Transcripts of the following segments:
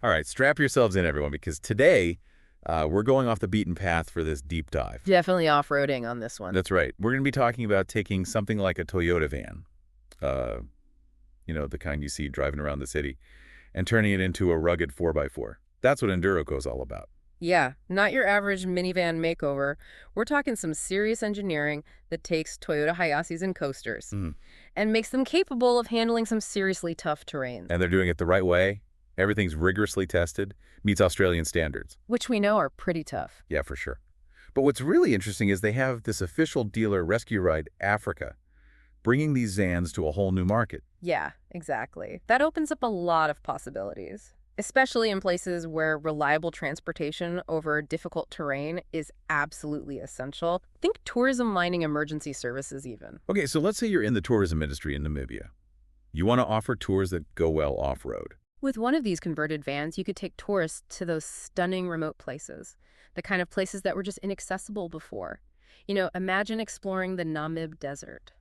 All right, strap yourselves in, everyone, because today we're going off the beaten path for this deep dive. Definitely off-roading on this one. That's right. We're going to be talking about taking something like a Toyota van, uh, the kind you see driving around the city, and turning it into a rugged 4x4. That's what Enduroco's all about. Yeah, not your average minivan makeover. We're talking some serious engineering that takes Toyota Hiaces and Coasters Mm. and makes them capable of handling some seriously tough terrains, And they're doing it the right way. Everything's rigorously tested, meets Australian standards. which we know are pretty tough. Yeah, for sure. But what's really interesting is they have this official dealer, RescueRide Africa, bringing these vans to a whole new market. Yeah, exactly. That opens up a lot of possibilities, especially in places where reliable transportation over difficult terrain is absolutely essential. Think tourism mining emergency services even. Okay, so let's say you're in the tourism industry in Namibia. You want to offer tours that go well off-road. With one of these converted vans, you could take tourists to those stunning remote places, the kind of places that were just inaccessible before. Imagine exploring the Namib Desert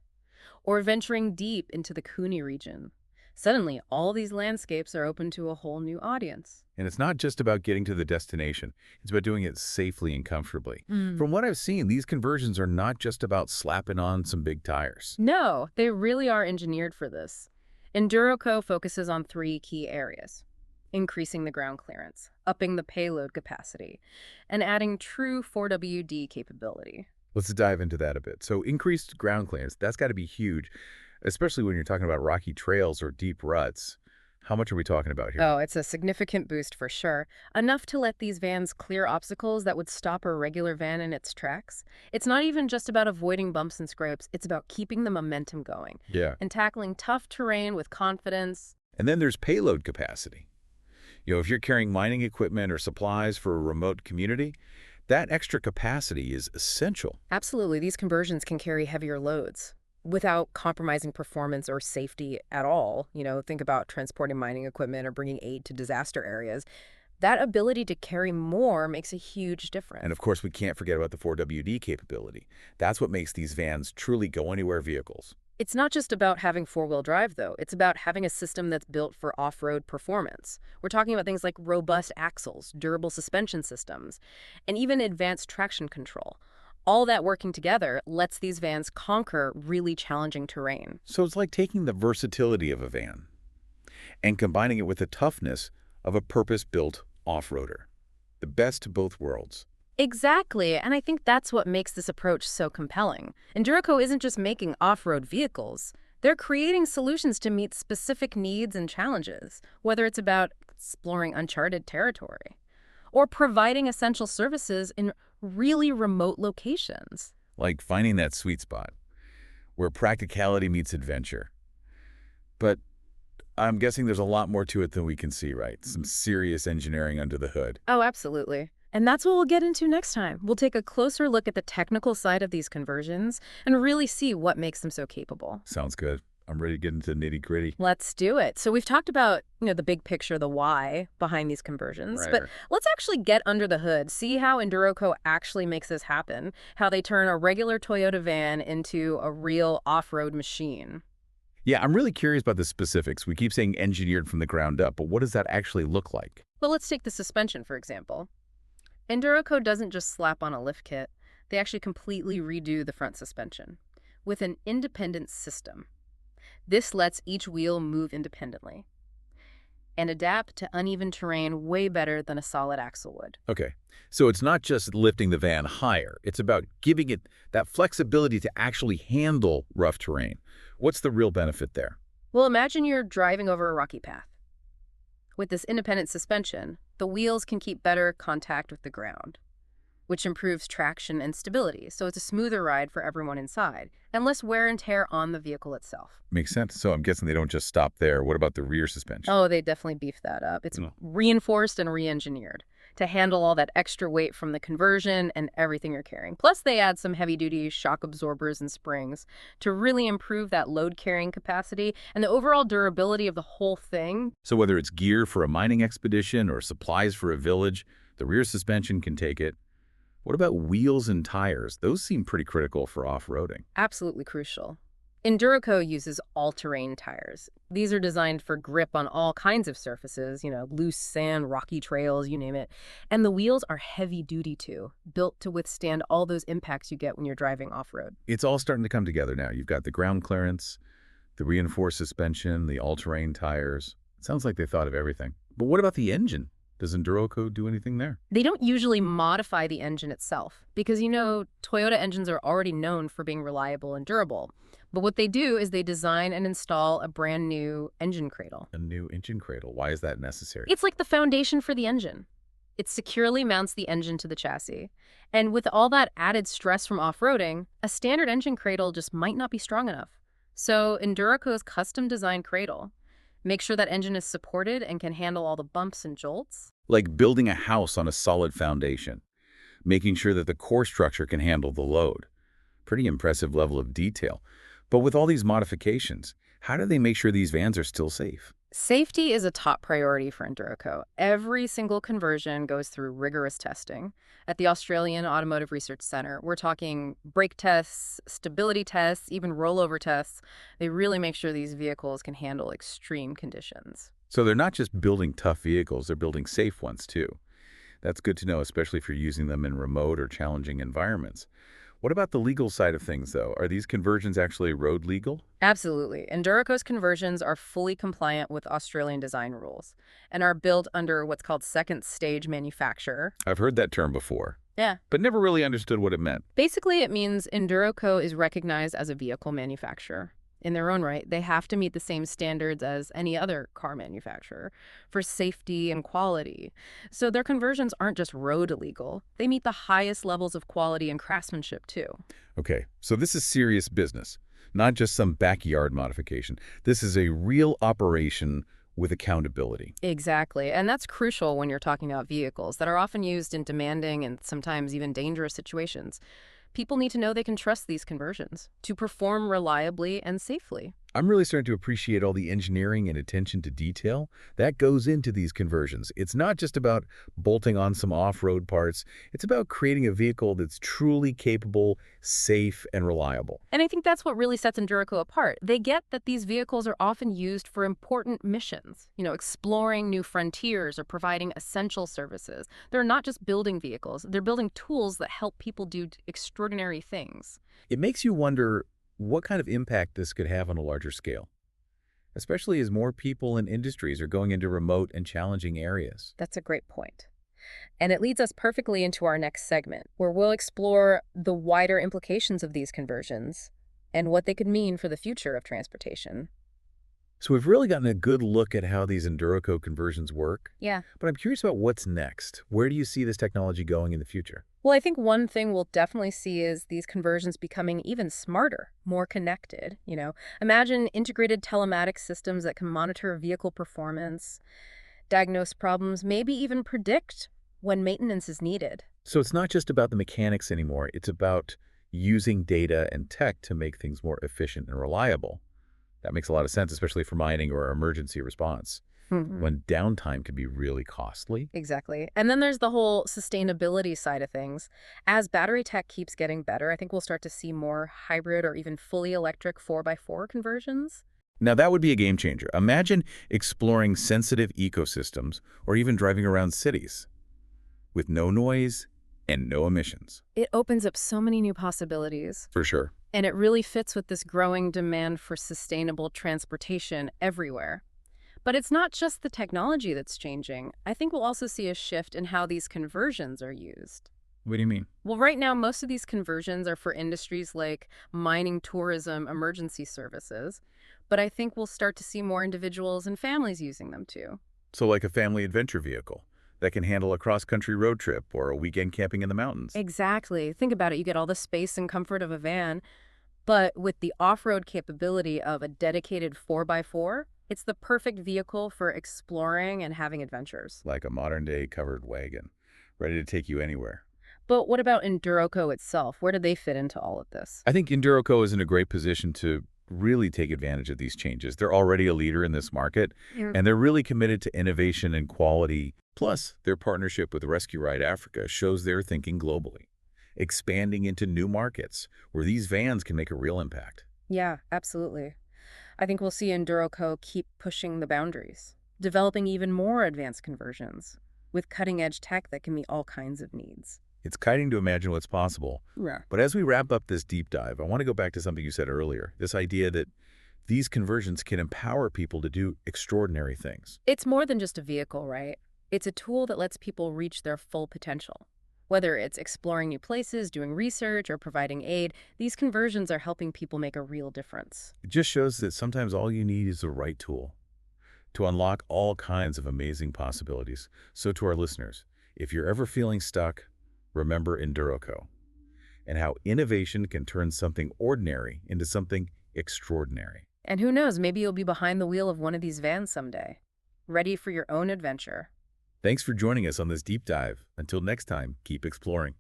or venturing deep into the Kuni region. Suddenly, all these landscapes are open to a whole new audience. And it's not just about getting to the destination. It's about doing it safely and comfortably. Mm. From what I've seen, these conversions are not just about slapping on some big tires. No, they really are engineered for this. Enduroco focuses on three key areas: increasing the ground clearance, upping the payload capacity, and adding true 4WD capability. Let's dive into that a bit. So increased ground clearance, that's got to be huge, especially when you're talking about rocky trails or deep ruts. How much are we talking about here? Oh, it's a significant boost for sure. Enough to let these vans clear obstacles that would stop a regular van in its tracks. It's not even just about avoiding bumps and scrapes, it's about keeping the momentum going Yeah. and tackling tough terrain with confidence. And then there's payload capacity. If you're carrying mining equipment or supplies for a remote community, that extra capacity is essential. Absolutely, these conversions can carry heavier loads without compromising performance or safety at all. Think about transporting mining equipment or bringing aid to disaster areas. That ability to carry more makes a huge difference. And of course, we can't forget about the 4WD capability. That's what makes these vans truly go-anywhere vehicles. It's not just about having four-wheel drive, though. It's about having a system that's built for off-road performance. We're talking about things like robust axles, durable suspension systems, and even advanced traction control. All that working together lets these vans conquer really challenging terrain. So it's like taking the versatility of a van and combining it with the toughness of a purpose-built off-roader. The best of both worlds. Exactly, and I think that's what makes this approach so compelling. Endurico isn't just making off-road vehicles. They're creating solutions to meet specific needs and challenges, whether it's about exploring uncharted territory or providing essential services in really remote locations. Like finding that sweet spot where practicality meets adventure. But I'm guessing there's a lot more to it than we can see, right? Some serious engineering under the hood. Oh, absolutely. And that's what we'll get into next time. We'll take a closer look at the technical side of these conversions and really see what makes them so capable. Sounds good. I'm ready to get into the nitty-gritty. Let's do it. So we've talked about, the big picture, the why behind these conversions, Right, but right. let's actually get under the hood, see how Enduroco actually makes this happen, how they turn a regular Toyota van into a real off-road machine. Yeah, I'm really curious about the specifics. We keep saying engineered from the ground up, but what does that actually look like? Well, let's take the suspension, for example. Enduroco doesn't just slap on a lift kit. They actually completely redo the front suspension with an independent system. This lets each wheel move independently and adapt to uneven terrain way better than a solid axle would. Okay, so it's not just lifting the van higher. It's about giving it that flexibility to actually handle rough terrain. What's the real benefit there? Well, imagine you're driving over a rocky path. With this independent suspension, the wheels can keep better contact with the ground, which improves traction and stability, so it's a smoother ride for everyone inside, and less wear and tear on the vehicle itself. Makes sense. So I'm guessing they don't just stop there. What about the rear suspension? Oh, they definitely beefed that up. It's reinforced and re-engineered to handle all that extra weight from the conversion and everything you're carrying. Plus, they add some heavy-duty shock absorbers and springs to really improve that load-carrying capacity and the overall durability of the whole thing. So whether it's gear for a mining expedition or supplies for a village, the rear suspension can take it. What about wheels and tires? Those seem pretty critical for off-roading. Absolutely crucial. Enduraco uses all-terrain tires. These are designed for grip on all kinds of surfaces, loose sand, rocky trails, you name it. And the wheels are heavy-duty too, built to withstand all those impacts you get when you're driving off-road. It's all starting to come together now. You've got the ground clearance, the reinforced suspension, the all-terrain tires. It sounds like they thought of everything. But what about the engine? Does Enduraco do anything there? They don't usually modify the engine itself because, Toyota engines are already known for being reliable and durable. But what they do is they design and install a brand new engine cradle. A new engine cradle. Why is that necessary? It's like the foundation for the engine. It securely mounts the engine to the chassis. And with all that added stress from off-roading, a standard engine cradle just might not be strong enough. So Enduraco's custom-designed cradle makes sure that engine is supported and can handle all the bumps and jolts. Like building a house on a solid foundation, making sure that the core structure can handle the load. Pretty impressive level of detail. But with all these modifications, how do they make sure these vans are still safe? Safety is a top priority for Enduraco. Every single conversion goes through rigorous testing. At the Australian Automotive Research Centre, we're talking brake tests, stability tests, even rollover tests. They really make sure these vehicles can handle extreme conditions. So they're not just building tough vehicles, they're building safe ones too. That's good to know, especially if you're using them in remote or challenging environments. What about the legal side of things, though? Are these conversions actually road legal? Absolutely. Enduraco's conversions are fully compliant with Australian design rules and are built under what's called second stage manufacture. I've heard that term before, Yeah. but never really understood what it meant. Basically, it means Enduraco is recognized as a vehicle manufacturer. In their own right, they have to meet the same standards as any other car manufacturer for safety and quality. So their conversions aren't just road legal. They meet the highest levels of quality and craftsmanship, too. Okay, so this is serious business, not just some backyard modification. This is a real operation with accountability. Exactly. And that's crucial when you're talking about vehicles that are often used in demanding and sometimes even dangerous situations. People need to know they can trust these conversions to perform reliably and safely. I'm really starting to appreciate all the engineering and attention to detail that goes into these conversions. It's not just about bolting on some off-road parts. It's about creating a vehicle that's truly capable, safe, and reliable. And I think that's what really sets Enduraco apart. They get that these vehicles are often used for important missions, exploring new frontiers or providing essential services. They're not just building vehicles. They're building tools that help people do extraordinary things. It makes you wonder what kind of impact this could have on a larger scale, especially as more people and industries are going into remote and challenging areas. That's a great point. And it leads us perfectly into our next segment, where we'll explore the wider implications of these conversions and what they could mean for the future of transportation. So we've really gotten a good look at how these Enduraco conversions work. Yeah. But I'm curious about what's next. Where do you see this technology going in the future? Well, I think one thing we'll definitely see is these conversions becoming even smarter, more connected. Imagine integrated telematics systems that can monitor vehicle performance, diagnose problems, maybe even predict when maintenance is needed. So it's not just about the mechanics anymore. It's about using data and tech to make things more efficient and reliable. That makes a lot of sense, especially for mining or emergency response, when downtime can be really costly. Exactly. And then there's the whole sustainability side of things. As battery tech keeps getting better, I think we'll start to see more hybrid or even fully electric 4x4 conversions. Now, that would be a game changer. Imagine exploring sensitive ecosystems or even driving around cities with no noise and no emissions. It opens up so many new possibilities. For sure. And it really fits with this growing demand for sustainable transportation everywhere. But it's not just the technology that's changing. I think we'll also see a shift in how these conversions are used. What do you mean? Well, right now, most of these conversions are for industries like mining, tourism, emergency services. But I think we'll start to see more individuals and families using them too. So like a family adventure vehicle that can handle a cross-country road trip or a weekend camping in the mountains. Exactly. Think about it. You get all the space and comfort of a van, but with the off-road capability of a dedicated 4x4, it's the perfect vehicle for exploring and having adventures. Like a modern-day covered wagon, ready to take you anywhere. But what about Enduraco itself? Where do they fit into all of this? I think Enduraco is in a great position to really take advantage of these changes. They're already a leader in this market, and they're really committed to innovation and quality. Plus, their partnership with RescueRide Africa shows they're thinking globally, expanding into new markets where these vans can make a real impact. Yeah, absolutely. I think we'll see EnduroCo keep pushing the boundaries, developing even more advanced conversions with cutting-edge tech that can meet all kinds of needs. It's exciting to imagine what's possible. Yeah. But as we wrap up this deep dive, I want to go back to something you said earlier, this idea that these conversions can empower people to do extraordinary things. It's more than just a vehicle, right? It's a tool that lets people reach their full potential. Whether it's exploring new places, doing research, or providing aid, these conversions are helping people make a real difference. It just shows that sometimes all you need is the right tool to unlock all kinds of amazing possibilities. So to our listeners, if you're ever feeling stuck, remember EnduroCo and how innovation can turn something ordinary into something extraordinary. And who knows, maybe you'll be behind the wheel of one of these vans someday, ready for your own adventure. Thanks for joining us on this deep dive. Until next time, keep exploring.